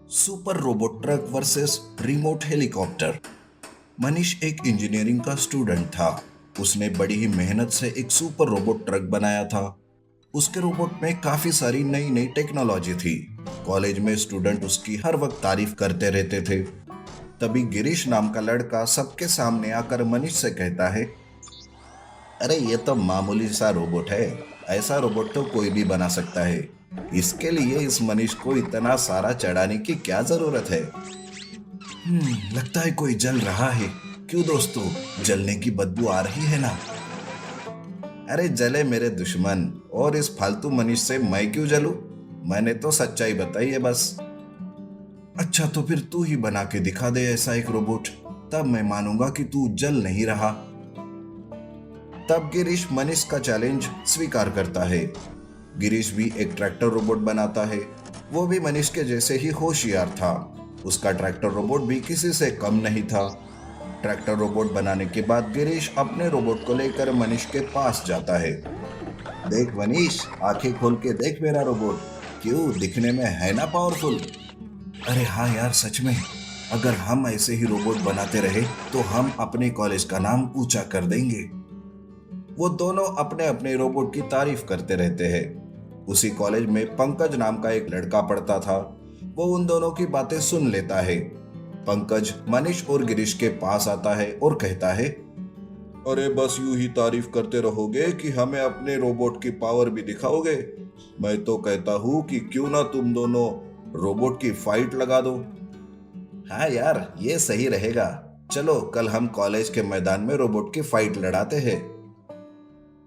Super robot truck versus remote helicopter. Manish एक engineering का student था। उसने बड़ी ही मेहनत से एक सुपर रोबोट ट्रक बनाया था। उसके रोबोट में काफी सारी नई नई टेक्नोलॉजी थी। कॉलेज में स्टूडेंट उसकी हर वक्त तारीफ करते रहते थे। तभी गिरीश नाम का लड़का सबके सामने आकर मनीष से कहता है, अरे ये तो मामूली सा रोबोट है। ऐसा रोबोट तो कोई भी बना सकता है। इसके लिए इस मनीष को इतना सारा चढ़ाने की क्या जरूरत है। लगता है कोई जल रहा है। क्यों दोस्तों, जलने की बदबू आ रही है ना। अरे जले मेरे दुश्मन, और इस फालतू मनीष से मैं क्यों जलूं। मैंने तो सच्चाई बताई है बस। अच्छा तो फिर तू ही बना के दिखा दे ऐसा एक रोबोट, तब मैं मानूंगा कि तू जल नहीं रहा। तब गिरीश मनीष का चैलेंज स्वीकार करता है। गिरीश भी एक ट्रैक्टर रोबोट बनाता है। वो भी मनीष के जैसे ही होशियार था। उसका ट्रैक्टर रोबोट भी किसी से कम नहीं था। ट्रैक्टर रोबोट बनाने के बाद गिरीश अपने रोबोट को लेकर मनीष के पास जाता है। देख मनीष, आंखें खोल के देख मेरा रोबोट। क्यों, दिखने में है ना पावरफुल। अरे हाँ यार, सच में अगर हम ऐसे ही रोबोट बनाते रहे तो हम अपने कॉलेज का नाम ऊंचा कर देंगे। वो दोनों अपने अपने रोबोट की तारीफ करते रहते हैं। उसी कॉलेज में पंकज नाम का एक लड़का पढ़ता था। वो उन दोनों की बातें सुन लेता है। पंकज मनीष और गिरीश के पास आता है और कहता है, अरे बस यूं ही तारीफ करते रहोगे कि हमें अपने रोबोट की पावर भी दिखाओगे। मैं तो कहता हूँ कि क्यों ना तुम दोनों रोबोट की फाइट लगा दो। हाँ यार, ये सही रहेगा। चलो कल हम कॉलेज के मैदान में रोबोट की फाइट लड़ाते हैं।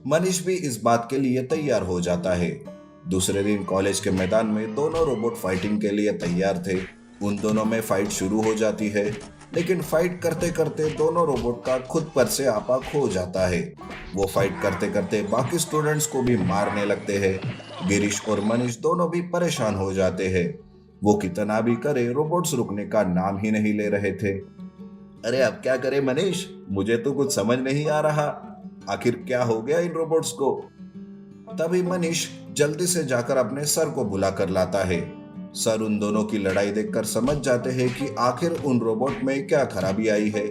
मनीष भी इस बात के लिए तैयार हो जाता है। दूसरे दिन कॉलेज के मैदान में दोनों रोबोट फाइटिंग के लिए तैयार थे। उन दोनों में फाइट शुरू हो जाती है, लेकिन फाइट करते करते दोनों रोबोट का खुद पर से आपा खो जाता है। वो फाइट करते करते बाकी स्टूडेंट्स को भी मारने लगते हैं। गिरीश और मनीष दोनों भी परेशान हो जाते हैं। वो कितना भी करे, रोबोट्स रुकने का नाम ही नहीं ले रहे थे। अरे अब क्या करे मनीष, मुझे तो कुछ समझ नहीं आ रहा। आखिर क्या हो गया इन रोबोट्स को। तभी मनीष जल्दी से जाकर अपने सर को बुला कर लाता है। सर उन दोनों की लड़ाई देखकर समझ जाते हैं कि आखिर उन रोबोट में क्या खराबी आई है।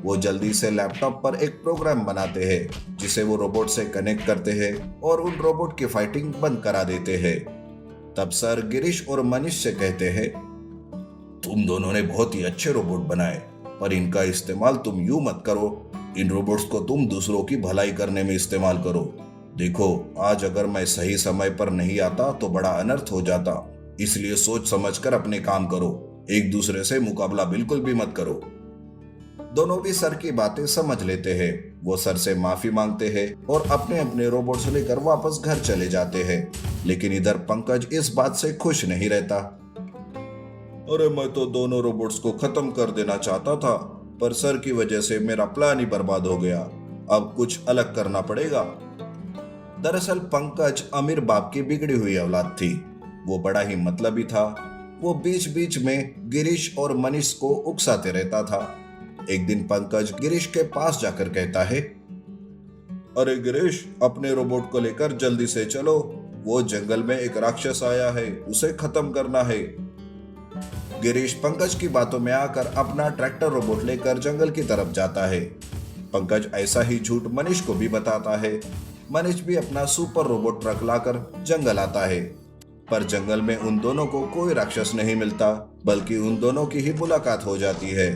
वो जल्दी से लैपटॉप पर एक प्रोग्राम बनाते हैं जिसे वो रोबोट से कनेक्ट करते हैं और उन रोबोट की फाइटिंग बंद करा देते हैं। तब सर गिरीश और मनीष से कहते हैं, तुम दोनों ने बहुत ही अच्छे रोबोट बनाए, पर इनका इस्तेमाल तुम यूं मत करो। इन रोबोट्स को तुम दूसरों की भलाई करने में इस्तेमाल करो। देखो, आज अगर मैं सही समय पर नहीं आता तो बड़ा अनर्थ हो जाता। इसलिए सोच समझकर अपने काम करो। एक दूसरे से मुकाबला बिल्कुल भी मत करो। दोनों भी सर की बातें समझ लेते हैं। वो सर से माफी मांगते हैं और अपने अपने रोबोट्स लेकर वापस घर चले जाते हैं। लेकिन इधर पंकज इस बात से खुश नहीं रहता। अरे मैं तो दोनों रोबोट्स को खत्म कर देना चाहता था, पर सर की वजह से मेरा प्लान ही बर्बाद हो गया। अब कुछ अलग करना पड़ेगा। दरअसल पंकज अमीर बाप की बिगड़ी हुई औलाद थी। वो बड़ा ही मतलबी था। वो बीच बीच में गिरीश और मनीष को उकसाते रहता था। एक दिन पंकज गिरीश के पास जाकर कहता है, अरे गिरीश, अपने रोबोट को लेकर जल्दी से चलो। वो जंगल में एक राक्षस आया है, उसे खत्म करना है। गिरीश पंकज की बातों में आकर अपना ट्रैक्टर रोबोट लेकर जंगल की तरफ जाता है। पंकज ऐसा ही झूठ मनीष को भी बताता है। मनीष भी अपना सुपर रोबोट ट्रक लाकर जंगल आता है, पर जंगल में उन दोनों को कोई राक्षस नहीं मिलता, बल्कि उन दोनों की ही मुलाकात हो जाती है।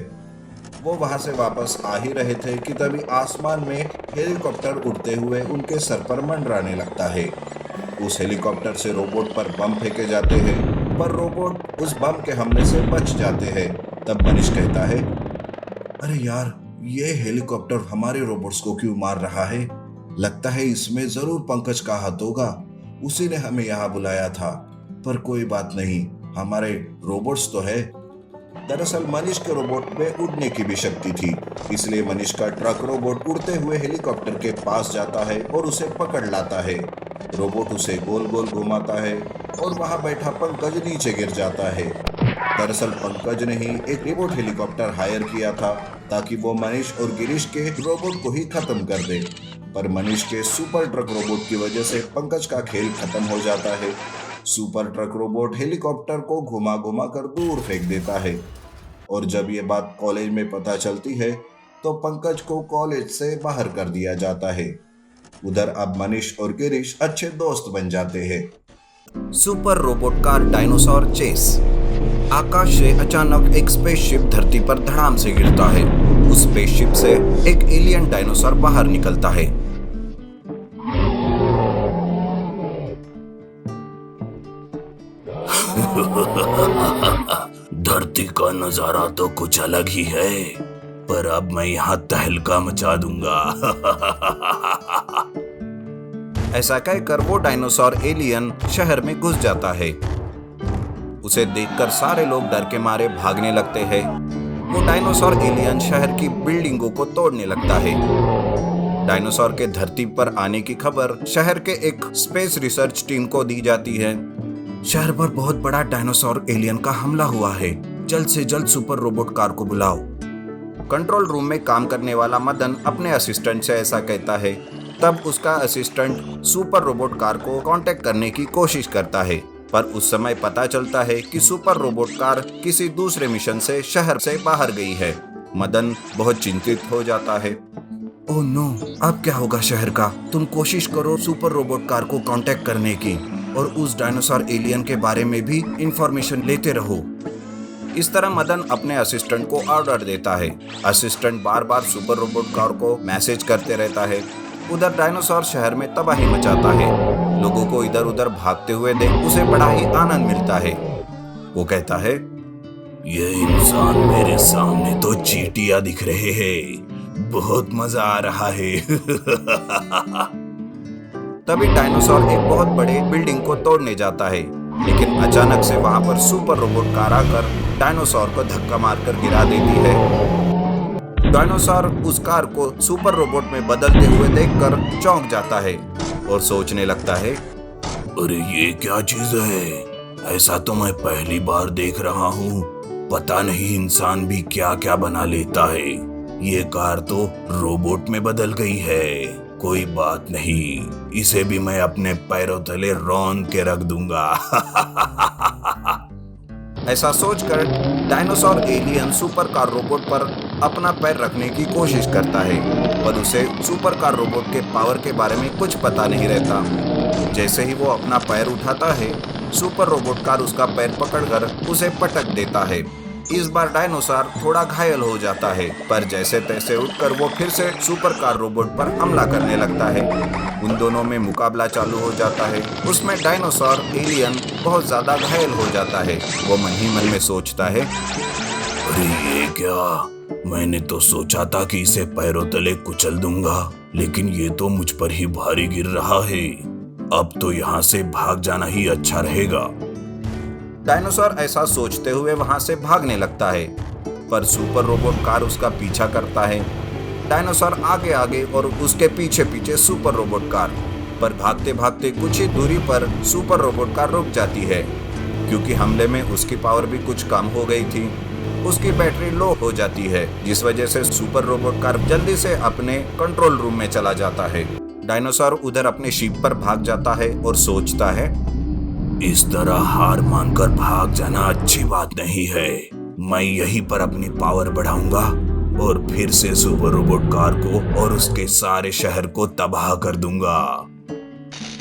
वो वहां से वापस आ ही रहे थे कि तभी आसमान में हेलीकॉप्टर उड़ते हुए उनके सर पर मंडराने लगता है। उस हेलीकॉप्टर से रोबोट पर बम फेंके जाते हैं, पर रोबोट उस बम के हमले से बच जाते हैं। तब मनीष कहता है, अरे यार, ये हेलीकॉप्टर हमारे रोबोट्स को क्यों मार रहा है। लगता है इसमें जरूर पंकज का हाथ होगा। उसी ने हमें यहाँ बुलाया था। पर कोई बात नहीं, हमारे रोबोट्स तो है। दरअसल मनीष के रोबोट में उड़ने की भी शक्ति थी, इसलिए मनीष का ट्रक रोबोट उड़ते हुए हेलीकॉप्टर के पास जाता है और उसे पकड़ लाता है। रोबोट उसे गोल गोल घुमाता है और वहां बैठा पंकज नीचे गिर जाता है। दरअसल पंकज ने ही एक रिमोट हेलीकॉप्टर हायर किया था ताकि वो मनीष और गिरीश के रोबोट को ही खत्म कर दे। पर मनीष के सुपर ट्रक रोबोट की वजह से पंकज का खेल खत्म हो जाता है। सुपर ट्रक रोबोट हेलीकॉप्टर को घुमा घुमा कर दूर फेंक देता है। और जब ये बात कॉलेज में पता चलती है तो पंकज को कॉलेज से बाहर कर दिया जाता है। उधर अब मनीष और गिरीश अच्छे दोस्त बन जाते हैं। Super robot car dinosaur chase. आकाश से अचानक एक स्पेसशिप धरती पर धड़ाम से गिरता है। उस स्पेसशिप से एक एलियन डायनासोर बाहर निकलता है। धरती का नजारा तो कुछ अलग ही है, पर अब मैं यहाँ तहलका मचा दूंगा। ऐसा कहकर वो डायनासोर एलियन शहर में घुस जाता है। उसे देखकर सारे लोग डर के मारे भागने लगते हैं। वो डायनासोर एलियन शहर की बिल्डिंगों को तोड़ने लगता है। डायनासोर के धरती पर आने की खबर शहर के एक स्पेस रिसर्च टीम को दी जाती है। शहर पर बहुत बड़ा डायनासोर एलियन का हमला हुआ है, जल्द से जल्द सुपर रोबोट कार को बुलाओ। कंट्रोल रूम में काम करने वाला मदन अपने असिस्टेंट से ऐसा कहता है। तब उसका असिस्टेंट सुपर रोबोट कार को कांटेक्ट करने की कोशिश करता है, पर उस समय पता चलता है कि सुपर रोबोट कार किसी दूसरे मिशन से शहर से बाहर गई है। मदन बहुत चिंतित हो जाता है। ओह नो, अब क्या होगा शहर का? तुम कोशिश करो सुपर रोबोट कार को कांटेक्ट करने की और उस डायनासोर एलियन के बारे में भी इंफॉर्मेशन लेते रहो। इस तरह मदन अपने असिस्टेंट को ऑर्डर देता है। असिस्टेंट बार बार सुपर रोबोट कार को मैसेज करते रहता है। उधर डायनासोर शहर में तबाही मचाता है। लोगों को इधर उधर भागते हुए देख उसे बड़ा ही आनंद मिलता है। वो कहता है, ये इंसान मेरे सामने तो चींटियां दिख रहे हैं, बहुत मजा आ रहा है। तभी डायनासोर एक बहुत बड़े बिल्डिंग को तोड़ने जाता है, लेकिन अचानक से वहां पर सुपर रोबोट कार आकर डायनासोर को धक्का मारकर गिरा देती है। डायनासोर उस कार को सुपर रोबोट में बदलते हुए देखकर चौंक जाता है और सोचने लगता है, अरे ये क्या चीज है? ऐसा तो मैं पहली बार देख रहा हूँ। पता नहीं इंसान भी क्या क्या बना लेता है। ये कार तो रोबोट में बदल गई है। कोई बात नहीं, इसे भी मैं अपने पैरों तले रौंद के रख दूंगा। ऐसा सोचकर dinosaur alien super car robot पर अपना पैर रखने की कोशिश करता है, पर उसे सुपर कार रोबोट के पावर के बारे में कुछ पता नहीं रहता। जैसे ही वो अपना पैर उठाता है, सुपर रोबोट कार उसका पैर पकड़कर उसे पटक देता है। इस बार डायनासोर थोड़ा घायल हो जाता है, पर जैसे तैसे उठकर वो फिर से सुपर कार रोबोट पर हमला करने लगता है। उन दोनों में मुकाबला चालू हो जाता है। उसमें डायनासोर एलियन बहुत ज्यादा घायल हो जाता है। वो मन ही मन में सोचता है, अरे ये क्या? मैंने तो सोचा था कि इसे पैरों तले कुचल दूंगा, लेकिन ये तो मुझ पर ही भारी गिर रहा है। अब तो यहाँ से भाग जाना ही अच्छा रहेगा। डायनासोर ऐसा सोचते हुए वहां से भागने लगता है, पर सुपर रोबोट कार उसका पीछा करता है। डायनासोर आगे आगे और उसके पीछे पीछे सुपर रोबोट कार, पर भागते भागते कुछ ही दूरी पर सुपर रोबोट कार रुक जाती है, क्योंकि हमले में उसकी पावर भी कुछ कम हो गई थी। उसकी बैटरी लो हो जाती है, जिस वजह से सुपर रोबोट कार जल्दी से अपने कंट्रोल रूम में चला जाता है। डायनासोर उधर अपने शिप पर भाग जाता है और सोचता है, इस तरह हार मानकर भाग जाना अच्छी बात नहीं है। मैं यहीं पर अपनी पावर बढ़ाऊंगा और फिर से सुपर रोबोट कार को और उसके सारे शहर को तबाह कर दूंगा।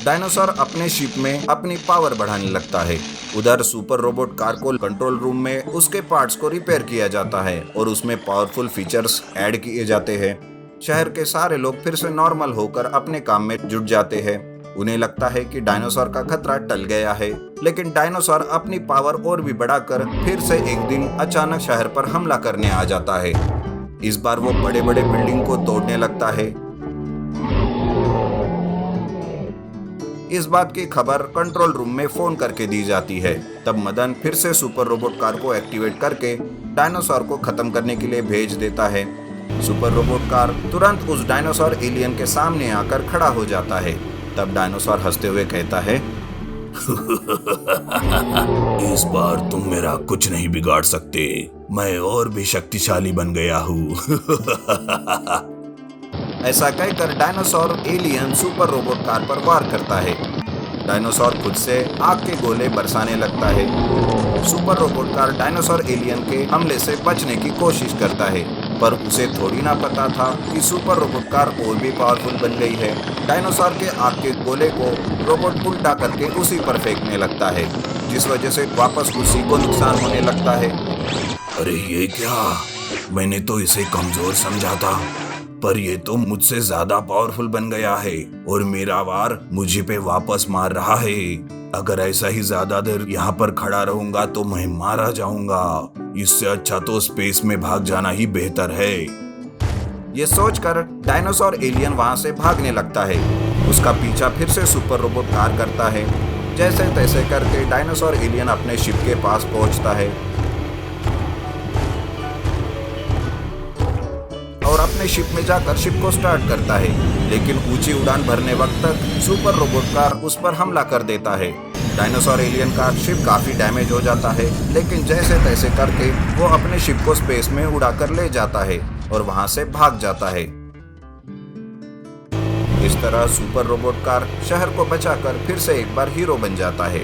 डायनासोर अपने शिप में अपनी पावर बढ़ाने लगता है। उधर सुपर रोबोट कार को कंट्रोल रूम में उसके पार्ट्स को रिपेयर किया जाता है और उसमें पावरफुल फीचर्स ऐड किए जाते हैं। शहर के सारे लोग फिर से नॉर्मल होकर अपने काम में जुट जाते हैं। उन्हें लगता है कि डायनासोर का खतरा टल गया है, लेकिन डायनासोर अपनी पावर और भी बढ़ाकर फिर से एक दिन अचानक शहर पर हमला करने आ जाता है। इस बार वो बड़े बड़े बिल्डिंग को तोड़ने लगता है। इस बात की खबर कंट्रोल रूम में फोन करके दी जाती है। तब मदन फिर से सुपर रोबोट कार को एक्टिवेट करके डायनासोर को खत्म करने के लिए भेज देता है। सुपर रोबोट कार तुरंत उस डायनासोर एलियन के सामने आकर खड़ा हो जाता है। तब डायनासोर हंसते हुए कहता है, इस बार तुम मेरा कुछ नहीं बिगाड़ सकते। मैं और भी शक्तिशाली बन गया हूँ। ऐसा कहकर dinosaur alien super robot car पर वार करता है। डायनासोर खुद से आग के गोले बरसाने लगता है। Super robot car dinosaur alien के हमले से बचने की कोशिश करता है, पर उसे थोड़ी ना पता था कि सुपर रोबोट कार और भी पावरफुल बन गई है। डायनासोर के आग के गोले को रोबोट उल्टा करके उसी पर फेंकने लगता है, जिस वजह से वापस उसी को नुकसान होने लगता है। अरे ये क्या, मैंने तो इसे कमजोर समझा था, पर ये तो मुझसे ज्यादा पावरफुल बन गया है और मेरा वार मुझे पे वापस मार रहा है। अगर ऐसा ही ज्यादा देर यहाँ पर खड़ा रहूंगा तो मैं मारा जाऊंगा। इससे अच्छा तो स्पेस में भाग जाना ही बेहतर है। ये सोचकर डायनासोर एलियन वहां से भागने लगता है। उसका पीछा फिर से सुपर रोबोट कार करता है। जैसे तैसे करके डायनासोर एलियन अपने शिप के पास पहुंचता है और अपने शिप में जाकर शिप को स्टार्ट करता है, लेकिन ऊंची उड़ान भरने वक्त तक सुपर रोबोट कार उस पर हमला कर देता है। डायनासोर एलियन का शिप काफी डैमेज हो जाता है, लेकिन जैसे तैसे करके वो अपने शिप को स्पेस में उड़ाकर ले जाता है और वहां से भाग जाता है। इस तरह सुपर रोबोट कार शहर को बचाकर फिर से एक बार हीरो बन जाता है।